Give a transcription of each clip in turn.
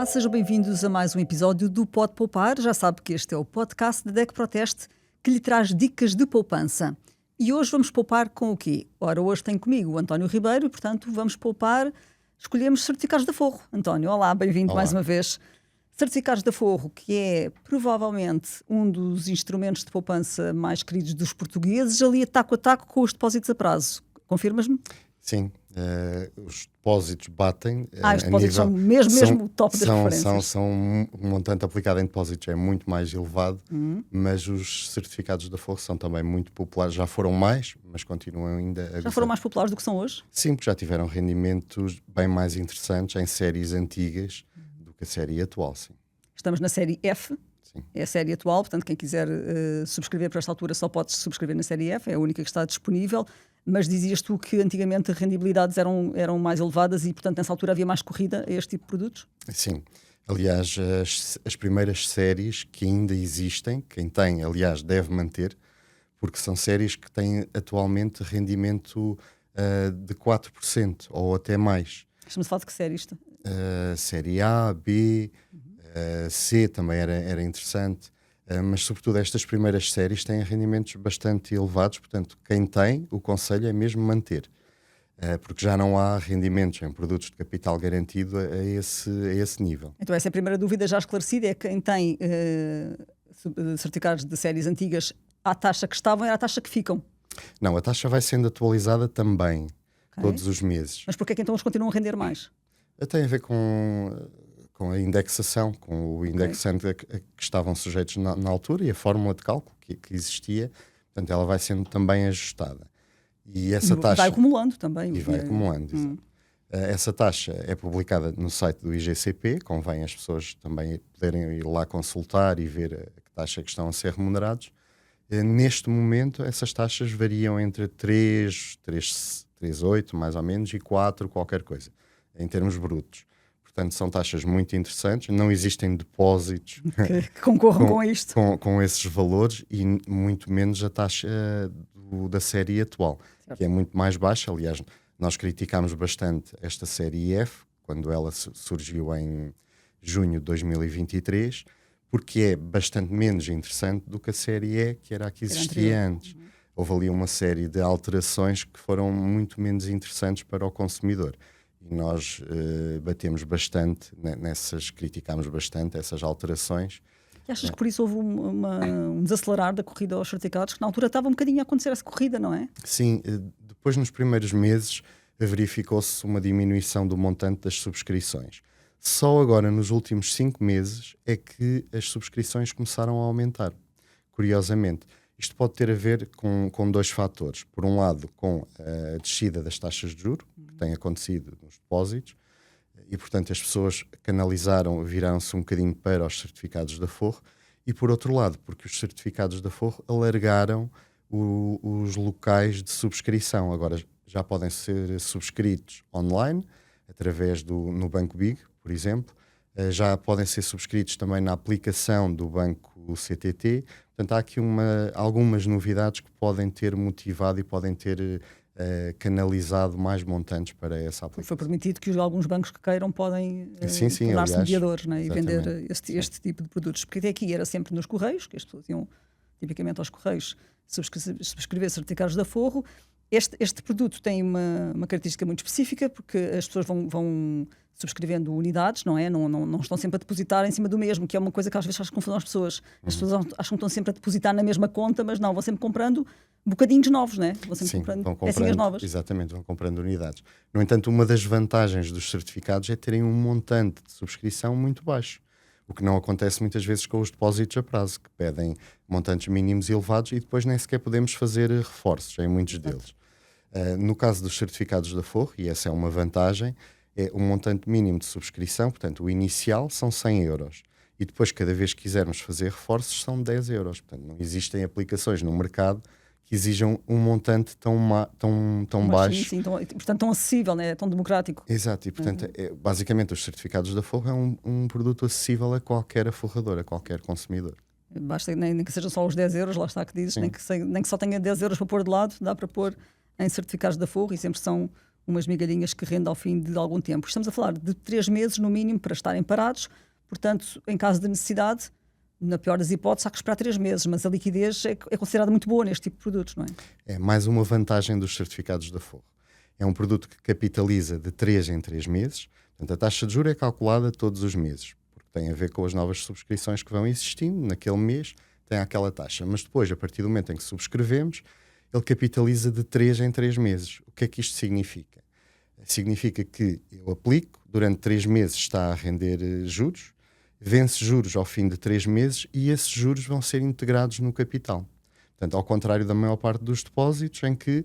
Olá, sejam bem-vindos a mais um episódio do Pode Poupar. Já sabe que este é o podcast da DEC Proteste que lhe traz dicas de poupança. E hoje vamos poupar com o quê? Ora, hoje tem comigo o António Ribeiro e, portanto, vamos poupar. Escolhemos certificados de aforro. António, olá, bem-vindo mais uma vez. Certificados de aforro, que é provavelmente um dos instrumentos de poupança mais queridos dos portugueses, ali taco a taco com os depósitos a prazo. Confirmas-me? Sim, os depósitos batem. Os depósitos são mesmo o top das referências. São um montante aplicado em depósitos é muito mais elevado, mas os certificados de aforro são também muito populares. Já foram mais, mas continuam ainda a Já foram mais populares do que são hoje? Sim, porque já tiveram rendimentos bem mais interessantes em séries antigas do que a série atual, sim. Estamos na série F. Sim. É a série atual, portanto, quem quiser subscrever para esta altura só pode subscrever na série F, é a única que está disponível. Mas dizias tu que antigamente as rendibilidades eram mais elevadas e, portanto, nessa altura havia mais corrida a este tipo de produtos? Sim. Aliás, as primeiras séries que ainda existem, quem tem, aliás, deve manter, porque são séries que têm atualmente rendimento de 4% ou até mais. Estamos a falar de que série isto? Série A, B, C também era interessante. Mas sobretudo estas primeiras séries têm rendimentos bastante elevados, portanto quem tem, o conselho é mesmo manter, porque já não há rendimentos em produtos de capital garantido a esse nível. Então essa é a primeira dúvida já esclarecida, é que quem tem certificados de séries antigas, a taxa que estavam era a taxa que ficam. Não, a taxa vai sendo atualizada também, todos os meses. Mas porquê é que então eles continuam a render mais? Tem a ver com a indexação, com o indexante a que estavam sujeitos na altura e a fórmula de cálculo que existia, portanto ela vai sendo também ajustada. E essa taxa... vai acumulando também. E vai acumulando, exato. Essa taxa é publicada no site do IGCP, convém as pessoas também poderem ir lá consultar e ver a que taxa que estão a ser remunerados. Neste momento, essas taxas variam entre 3,8 mais ou menos, e 4 qualquer coisa, em termos brutos. Portanto, são taxas muito interessantes, não existem depósitos que concorram com isto. Com esses valores e muito menos a taxa da série atual, certo, que é muito mais baixa. Aliás, nós criticámos bastante esta série F, quando ela surgiu em junho de 2023, porque é bastante menos interessante do que a série E, que era a que existia antes. Houve ali uma série de alterações que foram muito menos interessantes para o consumidor. E nós batemos bastante criticámos bastante essas alterações. E achas que por isso houve um desacelerar da corrida aos certificados, que na altura estava um bocadinho a acontecer essa corrida, não é? Sim, depois nos primeiros meses verificou-se uma diminuição do montante das subscrições. Só agora, nos últimos 5 meses, é que as subscrições começaram a aumentar, curiosamente. Isto pode ter a ver com dois fatores. Por um lado, com a descida das taxas de juros, que tem acontecido nos depósitos, e, portanto, as pessoas viraram-se um bocadinho para os certificados de aforro, e, por outro lado, porque os certificados de aforro alargaram os locais de subscrição. Agora já podem ser subscritos online, através no Banco Big, por exemplo, já podem ser subscritos também na aplicação do Banco CTT. Portanto, há aqui algumas novidades que podem ter motivado e podem ter canalizado mais montantes para essa aplicação. Foi permitido que alguns bancos que queiram podem tornar-se aliás, mediadores, né, e vender este tipo de produtos. Porque até aqui era sempre nos Correios, que as pessoas iam tipicamente aos Correios subscrever certificados de aforro. Este produto tem uma característica muito específica, porque as pessoas vão subscrevendo unidades, não é? Não estão sempre a depositar em cima do mesmo, que é uma coisa que às vezes faz confusão às pessoas. As pessoas acham que estão sempre a depositar na mesma conta, mas não, vão sempre comprando bocadinhos novos, não é? Vão sempre comprando pecinhas novas. Exatamente, vão comprando unidades. No entanto, uma das vantagens dos certificados é terem um montante de subscrição muito baixo, o que não acontece muitas vezes com os depósitos a prazo, que pedem montantes mínimos elevados e depois nem sequer podemos fazer reforços em muitos deles. No caso dos certificados de aforro, e essa é uma vantagem, é um montante mínimo de subscrição, portanto o inicial são 100 euros e depois cada vez que quisermos fazer reforços são 10 euros. Portanto não existem aplicações no mercado que exijam um montante tão baixo. Sim, portanto tão acessível, né? Tão democrático. Exato, e portanto basicamente os certificados de aforro é um produto acessível a qualquer aforrador, a qualquer consumidor. Basta nem que sejam só os 10 euros, lá está que dizes, nem que só tenha 10 euros para pôr de lado, dá para pôr em certificados de aforro e sempre são umas migalhinhas que rendem ao fim de algum tempo. Estamos a falar de 3 meses no mínimo para estarem parados, portanto, em caso de necessidade, na pior das hipóteses, há que esperar 3 meses, mas a liquidez é considerada muito boa neste tipo de produtos, não é? É mais uma vantagem dos certificados da Forro. É um produto que capitaliza de 3 em 3 meses, portanto a taxa de juros é calculada todos os meses, porque tem a ver com as novas subscrições que vão existindo, naquele mês tem aquela taxa, mas depois, a partir do momento em que subscrevemos, ele capitaliza de 3 em 3 meses. O que é que isto significa? Significa que eu aplico, durante 3 meses está a render juros, vence juros ao fim de 3 meses e esses juros vão ser integrados no capital. Portanto, ao contrário da maior parte dos depósitos, em que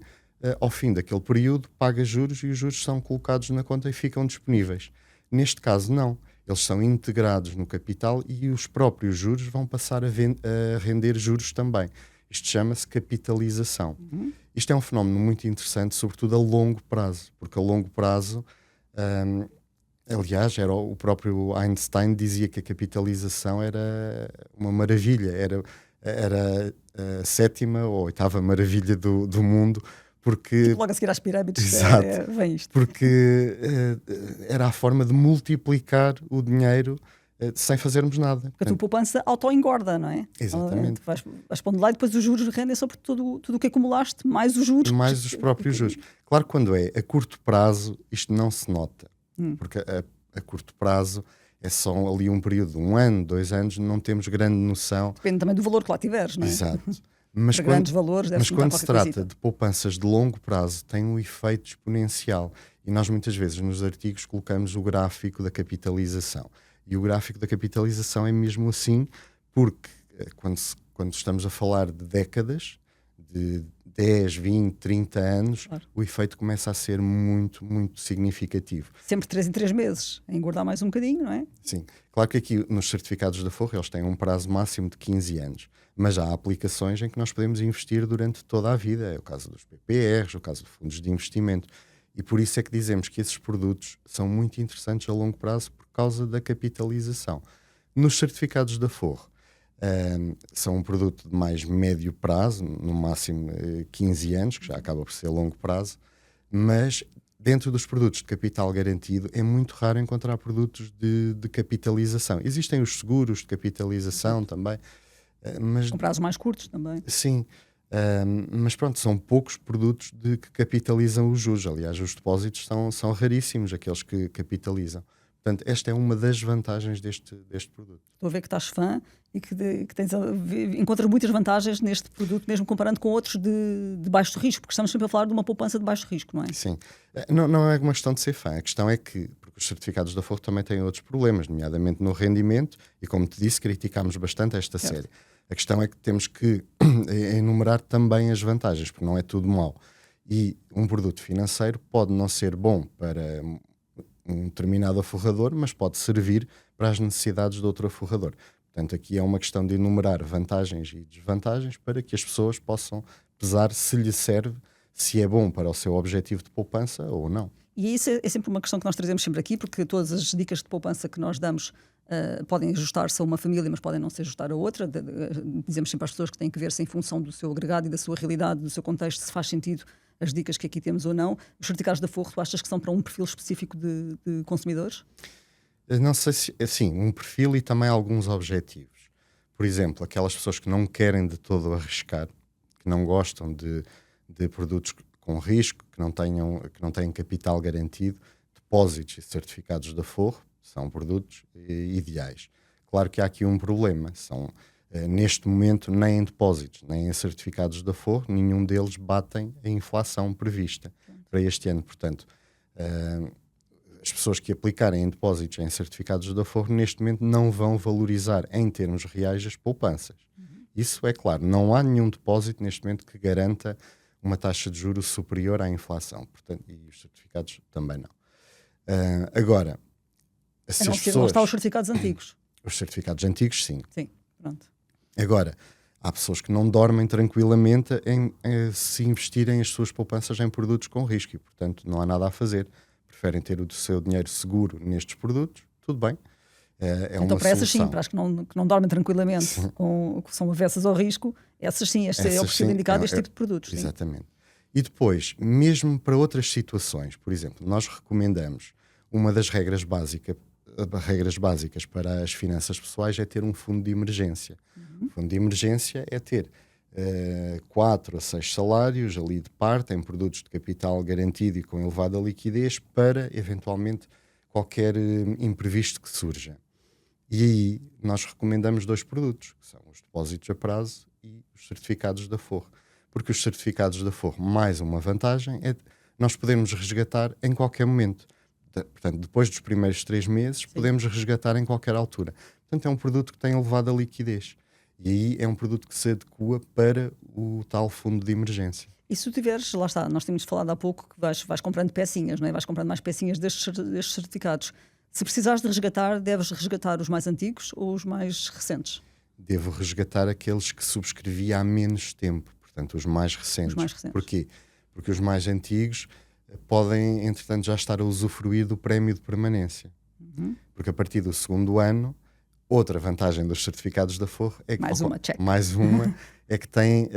ao fim daquele período paga juros e os juros são colocados na conta e ficam disponíveis. Neste caso, não. Eles são integrados no capital e os próprios juros vão passar a render juros também. Isto chama-se capitalização. Isto é um fenómeno muito interessante, sobretudo a longo prazo, porque a longo prazo, aliás, era o próprio Einstein dizia que a capitalização era uma maravilha, era a 7ª ou 8ª maravilha do mundo, porque... Logo a seguir às pirâmides, Exato, vem isto. Porque era a forma de multiplicar o dinheiro sem fazermos nada. Porque a tua poupança auto-engorda, não é? Exatamente. Vais pondo lá e depois os juros rendem sobre tudo o que acumulaste, mais os juros. Mais os próprios juros. Claro que quando é a curto prazo, isto não se nota. Porque a curto prazo é só ali um período de 1 ano, 2 anos, não temos grande noção. Depende também do valor que lá tiveres, não é? Exato. Mas grandes valores, mas quando se trata de poupanças de longo prazo, tem um efeito exponencial. E nós muitas vezes nos artigos colocamos o gráfico da capitalização. E o gráfico da capitalização é mesmo assim, porque quando estamos a falar de décadas, de 10, 20, 30 anos, claro, o efeito começa a ser muito, muito significativo. Sempre 3 em 3 meses, a engordar mais um bocadinho, não é? Sim. Claro que aqui nos certificados da Forro eles têm um prazo máximo de 15 anos, mas há aplicações em que nós podemos investir durante toda a vida. É o caso dos PPRs, o caso de fundos de investimento. E por isso é que dizemos que esses produtos são muito interessantes a longo prazo por causa da capitalização. Nos certificados da Forro, são um produto de mais médio prazo, no máximo 15 anos, que já acaba por ser longo prazo, mas dentro dos produtos de capital garantido é muito raro encontrar produtos de capitalização. Existem os seguros de capitalização também. Mas, com prazos mais curtos também. Sim, mas pronto, são poucos produtos que capitalizam os juros. Aliás, os depósitos são raríssimos, aqueles que capitalizam. Portanto, esta é uma das vantagens deste produto. Estou a ver que estás fã e que encontras muitas vantagens neste produto, mesmo comparando com outros de baixo risco, porque estamos sempre a falar de uma poupança de baixo risco, não é? Sim. Não é uma questão de ser fã. A questão é que, porque os certificados da Forro também têm outros problemas, nomeadamente no rendimento, e como te disse, criticámos bastante esta série. A questão é que temos que enumerar também as vantagens, porque não é tudo mau. E um produto financeiro pode não ser bom para um determinado aforrador, mas pode servir para as necessidades de outro aforrador. Portanto, aqui é uma questão de enumerar vantagens e desvantagens para que as pessoas possam pesar se lhe serve, se é bom para o seu objetivo de poupança ou não. E isso é sempre uma questão que nós trazemos sempre aqui, porque todas as dicas de poupança que nós damos podem ajustar-se a uma família, mas podem não se ajustar a outra. Dizemos sempre às pessoas que têm que ver-se em função do seu agregado e da sua realidade, do seu contexto, se faz sentido as dicas que aqui temos ou não. Os certificados da Forro, tu achas que são para um perfil específico de consumidores? Não sei se, assim, um perfil e também alguns objetivos. Por exemplo, aquelas pessoas que não querem de todo arriscar, que não gostam de produtos com risco, que não têm capital garantido, depósitos e certificados da Forro são produtos ideais. Claro que há aqui um problema, neste momento nem em depósitos, nem em certificados da Forro, nenhum deles batem a inflação prevista para este ano. Portanto, as pessoas que aplicarem em depósitos em certificados da Forro neste momento não vão valorizar em termos reais as poupanças. Isso é claro, não há nenhum depósito neste momento que garanta uma taxa de juros superior à inflação. Portanto, e os certificados também não. Agora, se as pessoas... Não estão os certificados antigos. Os certificados antigos, sim. Sim, pronto. Agora, há pessoas que não dormem tranquilamente se investirem as suas poupanças em produtos com risco e, portanto, não há nada a fazer. Preferem ter o seu dinheiro seguro nestes produtos, tudo bem. Então, para essas sim, para as que não dormem tranquilamente, que são avessas ao risco, essas sim, este é o perfil indicado deste tipo de produtos. Exatamente. Sim. E depois, mesmo para outras situações, por exemplo, nós recomendamos uma das regras básicas para as finanças pessoais é ter um fundo de emergência. O fundo de emergência é ter 4 a 6 salários ali de parte em produtos de capital garantido e com elevada liquidez para, eventualmente, qualquer imprevisto que surja. E aí nós recomendamos 2 produtos, que são os depósitos a prazo e os certificados de aforro. Porque os certificados de aforro, mais uma vantagem, é nós podemos resgatar em qualquer momento. Portanto, depois dos primeiros 3 meses, Sim. podemos resgatar em qualquer altura. Portanto, é um produto que tem elevada liquidez. E aí é um produto que se adequa para o tal fundo de emergência. E se tu tiveres, lá está, nós tínhamos falado há pouco que vais comprando pecinhas, não é? Vais comprando mais pecinhas destes certificados. Se precisares de resgatar, deves resgatar os mais antigos ou os mais recentes? Devo resgatar aqueles que subscrevi há menos tempo, portanto, os mais recentes. Os mais recentes. Porquê? Porque os mais antigos podem, entretanto, já estar a usufruir do prémio de permanência. Porque a partir do 2º ano, outra vantagem dos certificados de aforro é que mais uma é que têm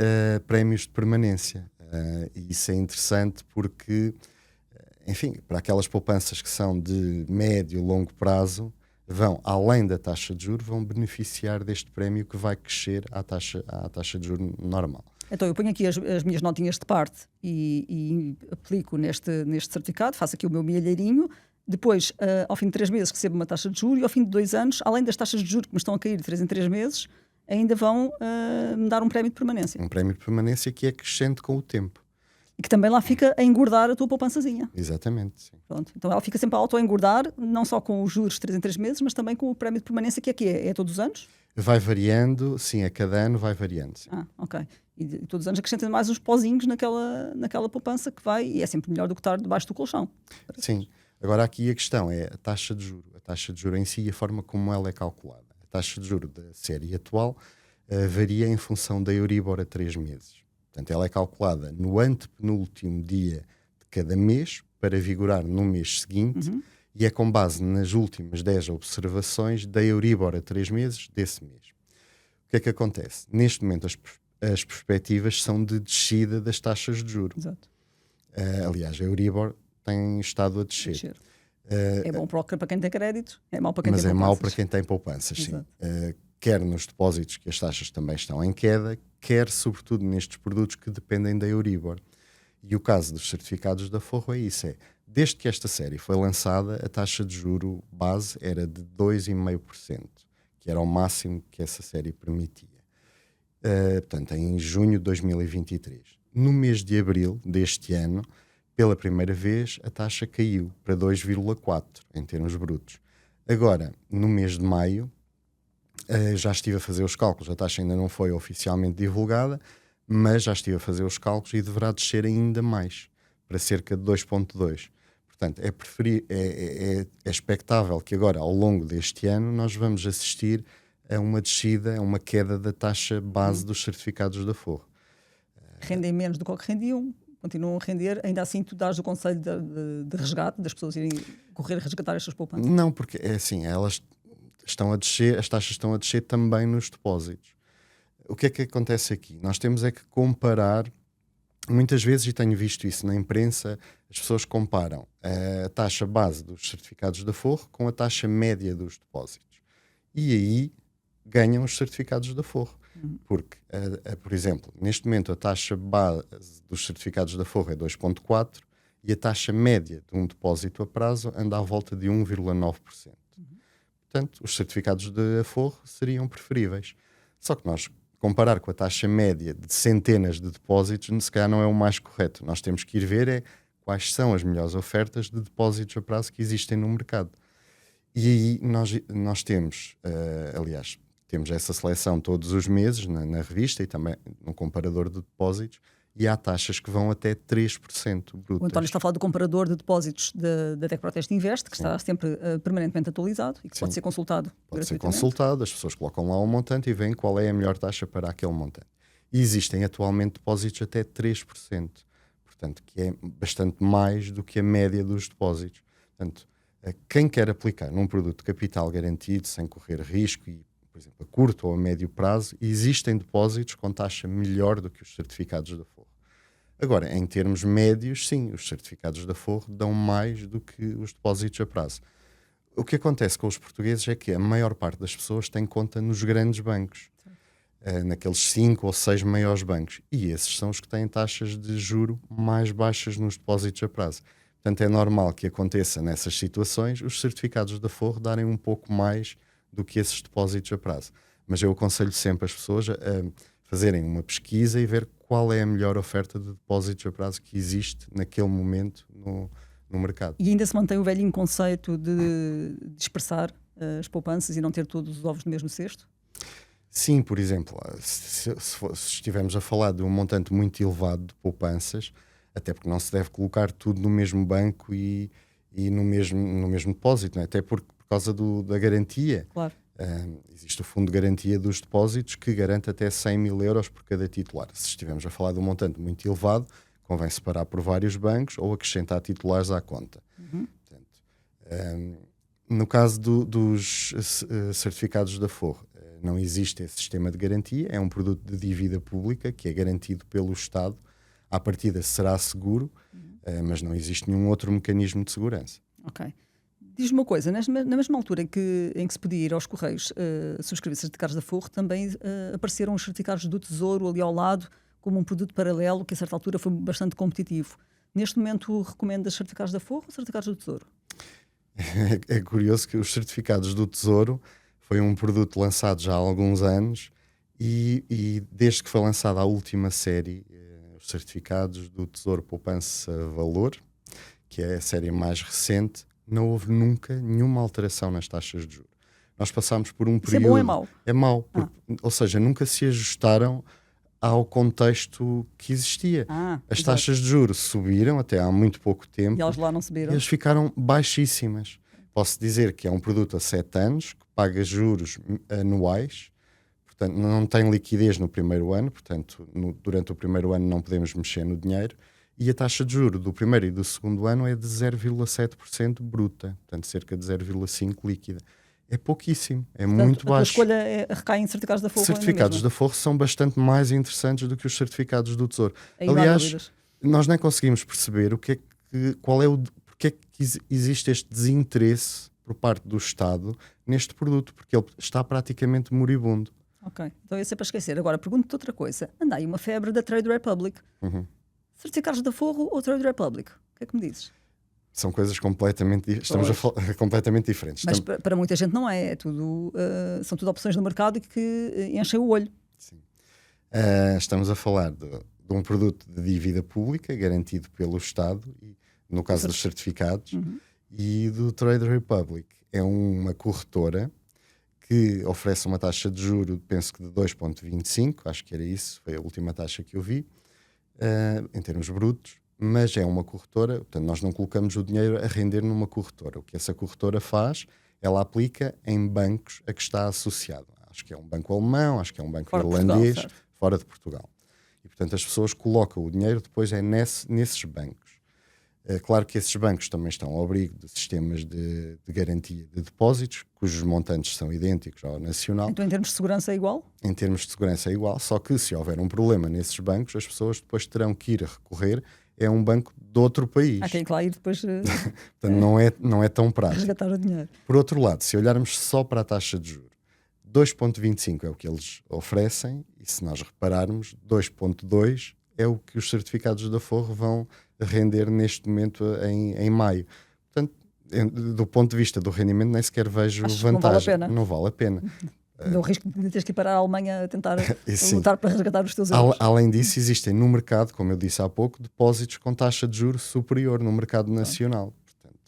prémios de permanência. E isso é interessante porque, enfim, para aquelas poupanças que são de médio e longo prazo, vão, além da taxa de juros, vão beneficiar deste prémio que vai crescer à taxa de juros normal. Então eu ponho aqui as minhas notinhas de parte e aplico neste certificado, faço aqui o meu milheirinho. Depois, ao fim de 3 meses, recebo uma taxa de juros e ao fim de 2 anos, além das taxas de juros que me estão a cair de 3 em 3 meses, ainda vão me dar um prémio de permanência. Um prémio de permanência que é crescente com o tempo. E que também lá fica a engordar a tua poupançazinha. Exatamente, sim. Pronto. Então ela fica sempre a auto-engordar, não só com os juros de 3 em 3 meses, mas também com o prémio de permanência, que é todos os anos? Vai variando, sim, a cada ano vai variando. Sim. Ok. E todos os anos acrescentando mais uns pozinhos naquela poupança que vai, e é sempre melhor do que estar debaixo do colchão. Sim. Agora aqui a questão é a taxa de juro. A taxa de juro em si e a forma como ela é calculada. A taxa de juro da série atual varia em função da Euribor a 3 meses. Portanto, ela é calculada no antepenúltimo dia de cada mês para vigorar no mês seguinte e é com base nas últimas 10 observações da Euribor a 3 meses desse mês. O que é que acontece? Neste momento as perspectivas são de descida das taxas de juros. Exato. Aliás, a Euribor tem estado a descer. É bom para quem tem crédito, é mau para quem tem poupanças. Mas é mau para quem tem poupanças, sim. Quer nos depósitos que as taxas também estão em queda, quer sobretudo nestes produtos que dependem da Euribor. E o caso dos certificados de aforro é isso, desde que esta série foi lançada, a taxa de juro base era de 2,5%, que era o máximo que essa série permitia. Portanto, em junho de 2023. No mês de abril deste ano, pela primeira vez, a taxa caiu para 2,4% em termos brutos. Agora, no mês de maio, já estive a fazer os cálculos, a taxa ainda não foi oficialmente divulgada, mas já estive a fazer os cálculos e deverá descer ainda mais, para cerca de 2,2%. Portanto, é expectável que agora, ao longo deste ano, nós vamos assistir a uma descida, a uma queda da taxa base dos certificados de aforro. Rendem menos do que rendiam, continuam a render, ainda assim tu dás o conselho de resgate, das pessoas irem correr a resgatar as suas poupanças? Não, porque é assim, elas estão a descer, as taxas estão a descer também nos depósitos. O que é que acontece aqui? Nós temos é que comparar, muitas vezes, e tenho visto isso na imprensa, as pessoas comparam a taxa base dos certificados de aforro com a taxa média dos depósitos. E aí ganham os certificados de aforro. Porque, por exemplo, neste momento a taxa base dos certificados de aforro é 2,4% e a taxa média de um depósito a prazo anda à volta de 1,9%. Portanto, os certificados de aforro seriam preferíveis. Só que nós comparar com a taxa média de centenas de depósitos, se calhar não é o mais correto. Nós temos que ir ver quais são as melhores ofertas de depósitos a prazo que existem no mercado. E aí nós temos, aliás, temos essa seleção todos os meses na revista e também no comparador de depósitos, e há taxas que vão até 3% brutas. O António está a falar do comparador de depósitos da DEC Proteste Invest, que está sempre permanentemente atualizado e que pode ser consultado Pode ser consultado, as pessoas colocam lá um montante e veem qual é a melhor taxa para aquele montante. E existem atualmente depósitos até 3%, portanto, que é bastante mais do que a média dos depósitos. Portanto, quem quer aplicar num produto de capital garantido, sem correr risco e, por exemplo, a curto ou a médio prazo, existem depósitos com taxa melhor do que os certificados de aforro. Agora, em termos médios, sim, os certificados de aforro dão mais do que os depósitos a prazo. O que acontece com os portugueses é que a maior parte das pessoas tem conta nos grandes bancos, naqueles 5 ou 6 maiores bancos, e esses são os que têm taxas de juro mais baixas nos depósitos a prazo. Portanto, é normal que aconteça nessas situações os certificados de aforro darem um pouco mais do que esses depósitos a prazo. Mas eu aconselho sempre as pessoas a fazerem uma pesquisa e ver qual é a melhor oferta de depósitos a prazo que existe naquele momento no mercado. E ainda se mantém o velhinho conceito de dispersar as poupanças e não ter todos os ovos no mesmo cesto? Sim, por exemplo, se estivermos a falar de um montante muito elevado de poupanças, até porque não se deve colocar tudo no mesmo banco e no mesmo depósito, não é? Até por causa da garantia. Claro. Existe o fundo de garantia dos depósitos que garante até 100 mil euros por cada titular. Se estivermos a falar de um montante muito elevado, convém separar por vários bancos ou acrescentar titulares à conta. Portanto, no caso dos certificados de aforro, não existe esse sistema de garantia, é um produto de dívida pública que é garantido pelo Estado. À partida será seguro, mas não existe nenhum outro mecanismo de segurança. Ok. Diz-me uma coisa, na mesma altura em que se podia ir aos Correios subscrever certificados de aforro, também apareceram os certificados do Tesouro ali ao lado, como um produto paralelo, que a certa altura foi bastante competitivo. Neste momento, recomendas certificados de aforro ou certificados do Tesouro? É curioso que os certificados do Tesouro foi um produto lançado já há alguns anos e desde que foi lançada a última série, os certificados do Tesouro Poupança Valor, que é a série mais recente, não houve nunca nenhuma alteração nas taxas de juros. Nós passámos por um período... Isso é bom ou é mau? É mau, ou seja, nunca se ajustaram ao contexto que existia. As taxas de juros subiram até há muito pouco tempo. E elas lá não subiram. E elas ficaram baixíssimas. Posso dizer que é um produto a 7 anos, que paga juros anuais, portanto não tem liquidez no primeiro ano, portanto durante o primeiro ano não podemos mexer no dinheiro, e a taxa de juros do primeiro e do segundo ano é de 0,7% bruta, portanto cerca de 0,5% líquida. É pouquíssimo, Portanto, muito baixo. A escolha recai em certificados de aforro. Certificados de aforro são bastante mais interessantes do que os certificados do Tesouro. Aí aliás, nós nem conseguimos perceber porque é que existe este desinteresse por parte do Estado neste produto, porque ele está praticamente moribundo. Ok, então ia ser para esquecer. Agora, pergunto-te outra coisa. Anda aí uma febre da Trade Republic. Certificados de aforro ou Trade Republic? O que é que me dizes? São coisas completamente diferentes. Mas para muita gente não é. São tudo opções no mercado que enchem o olho. Sim. Estamos a falar de um produto de dívida pública garantido pelo Estado, no caso dos certificados, e do Trade Republic. É uma corretora que oferece uma taxa de juro, penso que de 2,25%, acho que era isso, foi a última taxa que eu vi, em termos brutos, mas é uma corretora, portanto nós não colocamos o dinheiro a render numa corretora. O que essa corretora faz, ela aplica em bancos a que está associado. Acho que é um banco alemão, acho que é um banco irlandês, fora de Portugal. E portanto as pessoas colocam o dinheiro depois nesses bancos. Claro que esses bancos também estão ao abrigo de sistemas de garantia de depósitos, cujos montantes são idênticos ao nacional. Então, em termos de segurança é igual? Em termos de segurança é igual, só que se houver um problema nesses bancos, as pessoas depois terão que ir a recorrer a um banco de outro país. Tem que lá ir depois Portanto, não é tão prático. resgatar o dinheiro. Por outro lado, se olharmos só para a taxa de juros, 2,25 é o que eles oferecem, e se nós repararmos, 2,2 é o que os certificados de aforro vão render neste momento em maio. Portanto, do ponto de vista do rendimento, nem sequer vejo vantagem. Não vale a pena. Dá o risco de teres que ir para a Alemanha a tentar lutar para resgatar os teus euros. Além disso, existem no mercado, como eu disse há pouco, depósitos com taxa de juros superior no mercado nacional. Portanto,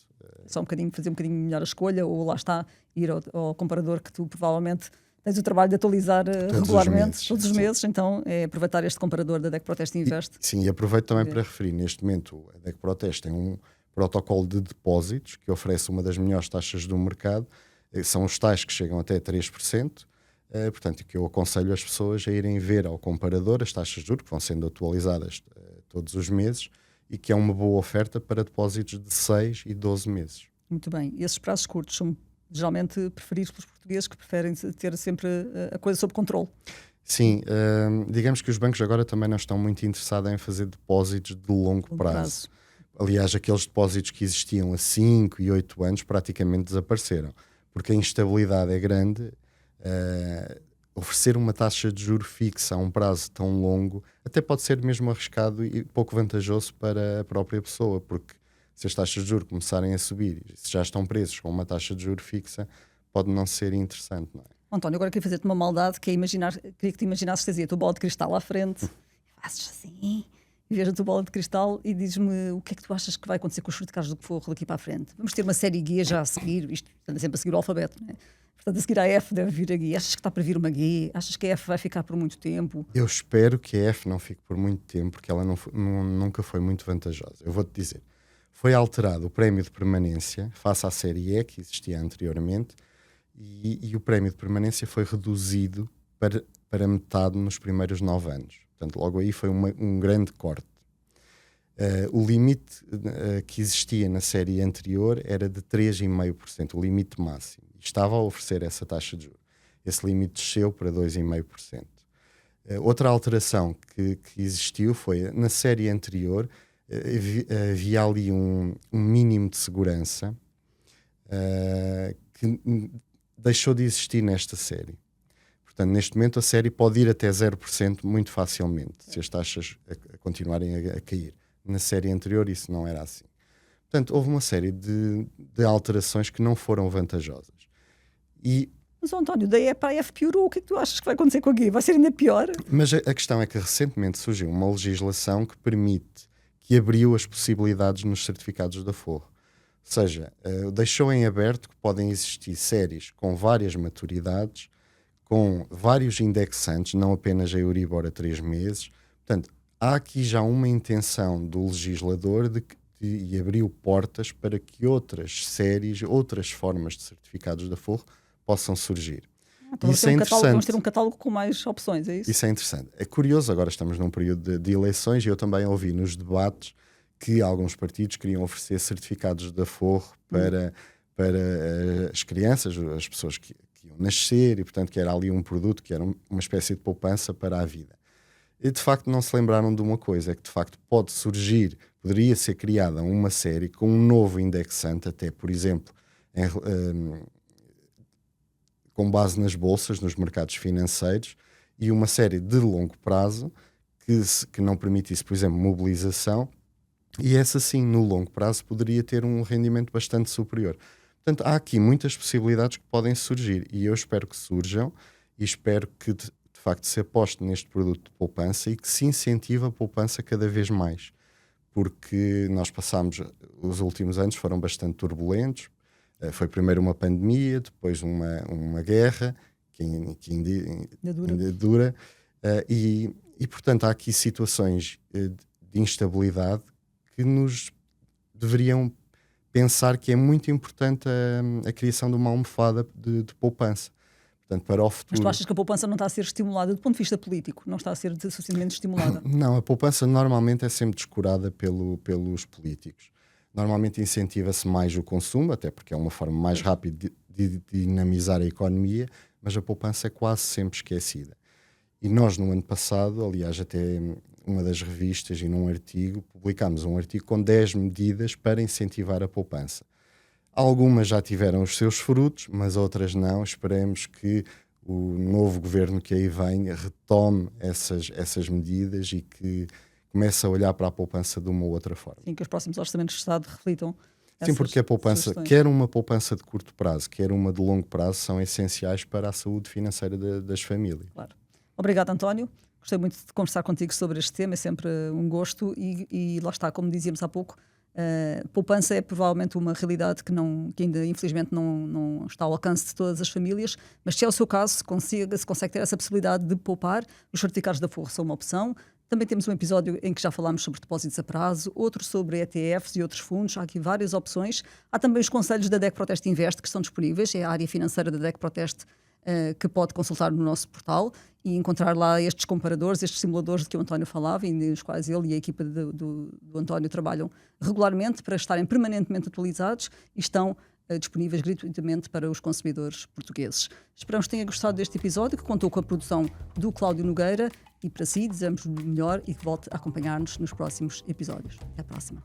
só fazer um bocadinho melhor a escolha, ou lá está, ir ao comparador que tu provavelmente tens o trabalho de atualizar regularmente, todos os meses, então é aproveitar este comparador da DEC Proteste Invest. Sim, e aproveito também para referir, neste momento a DEC Proteste tem um protocolo de depósitos que oferece uma das melhores taxas do mercado, são os tais que chegam até 3%, portanto, que eu aconselho as pessoas a irem ver ao comparador as taxas de juros, que vão sendo atualizadas todos os meses, e que é uma boa oferta para depósitos de 6 e 12 meses. Muito bem. E esses prazos curtos são geralmente preferidos pelos portugueses, que preferem ter sempre a coisa sob controle. Sim, digamos que os bancos agora também não estão muito interessados em fazer depósitos de longo prazo. Aliás, aqueles depósitos que existiam há 5 e 8 anos praticamente desapareceram, porque a instabilidade é grande. Oferecer uma taxa de juro fixa a um prazo tão longo até pode ser mesmo arriscado e pouco vantajoso para a própria pessoa, porque se as taxas de juro começarem a subir, se já estão presos com uma taxa de juro fixa, pode não ser interessante, não é? António, agora queria fazer-te uma maldade, que é queria que te imaginasses que trazia a tua bola de cristal à frente, fazes assim, e vês a tua bola de cristal e dizes-me o que é que tu achas que vai acontecer com os certificados do forro daqui para a frente. Vamos ter uma série guia já a seguir, isto anda sempre a seguir o alfabeto, não é? Portanto, a seguir à F deve vir a G. Achas que está para vir uma G? Achas que a F vai ficar por muito tempo? Eu espero que a F não fique por muito tempo, porque ela nunca foi muito vantajosa. Eu vou-te dizer, foi alterado o prémio de permanência face à série E, que existia anteriormente, e o prémio de permanência foi reduzido para metade nos primeiros 9 anos. Portanto, logo aí foi um grande corte. O limite que existia na série anterior era de 3,5%, o limite máximo. Estava a oferecer essa taxa de juros. Esse limite desceu para 2,5%. Outra alteração que existiu foi, na série anterior, havia ali um mínimo de segurança que deixou de existir nesta série. Portanto, neste momento a série pode ir até 0% muito facilmente, se as taxas continuarem a cair. Na série anterior isso não era assim. Portanto, houve uma série de alterações que não foram vantajosas. Mas, António, da E para a F piorou. O que é que tu achas que vai acontecer com a G? Vai ser ainda pior? Mas a questão é que recentemente surgiu uma legislação que permite, que abriu as possibilidades nos certificados da Forro. Ou seja, deixou em aberto que podem existir séries com várias maturidades, com vários indexantes, não apenas a Euribor a 3 meses. Portanto, há aqui já uma intenção do legislador e abriu portas para que outras séries, outras formas de certificados da Forro possam surgir. Então vamos ter um catálogo com mais opções, é isso? Isso é interessante. É curioso, agora estamos num período de eleições e eu também ouvi nos debates que alguns partidos queriam oferecer certificados da Forro para as crianças, as pessoas que iam nascer, e portanto que era ali um produto que era uma espécie de poupança para a vida. E de facto não se lembraram de uma coisa, é que de facto poderia ser criada uma série com um novo indexante, até por exemplo, com base nas bolsas, nos mercados financeiros, e uma série de longo prazo que não permitisse, por exemplo, mobilização, e essa sim, no longo prazo, poderia ter um rendimento bastante superior. Portanto, há aqui muitas possibilidades que podem surgir, e eu espero que surjam, e espero que de facto se aposte neste produto de poupança e que se incentive a poupança cada vez mais, porque nós os últimos anos foram bastante turbulentos. Foi primeiro uma pandemia, depois uma guerra que ainda dura, e portanto há aqui situações de instabilidade que nos deveriam pensar que é muito importante a criação de uma almofada de poupança. Portanto, para o futuro. Mas tu achas que a poupança não está a ser estimulada do ponto de vista político? Não está a ser suficientemente estimulada? Não, a poupança normalmente é sempre descurada pelos políticos. Normalmente incentiva-se mais o consumo, até porque é uma forma mais rápida de dinamizar a economia, mas a poupança é quase sempre esquecida. E nós, no ano passado, aliás, até uma das revistas e num artigo, publicámos um artigo com 10 medidas para incentivar a poupança. Algumas já tiveram os seus frutos, mas outras não. Esperemos que o novo governo que aí vem retome essas medidas e que comece a olhar para a poupança de uma outra forma. Sim, que os próximos orçamentos de Estado reflitam. Sim, porque a poupança, quer uma poupança de curto prazo, quer uma de longo prazo, são essenciais para a saúde financeira das famílias. Claro. Obrigado, António. Gostei muito de conversar contigo sobre este tema, é sempre um gosto e lá está, como dizíamos há pouco, poupança é provavelmente uma realidade que ainda infelizmente não está ao alcance de todas as famílias, mas se é o seu caso, se consegue ter essa possibilidade de poupar, os certificados da Forro são uma opção. Também temos um episódio em que já falámos sobre depósitos a prazo, outro sobre ETFs e outros fundos. Há aqui várias opções. Há também os conselhos da DEC Proteste Invest que estão disponíveis. É a área financeira da DEC Proteste que pode consultar no nosso portal e encontrar lá estes comparadores, estes simuladores de que o António falava e nos quais ele e a equipa do António trabalham regularmente para estarem permanentemente atualizados e estão disponíveis gratuitamente para os consumidores portugueses. Esperamos que tenha gostado deste episódio, que contou com a produção do Cláudio Nogueira, e para si desejamos o melhor e que volte a acompanhar-nos nos próximos episódios. Até à próxima.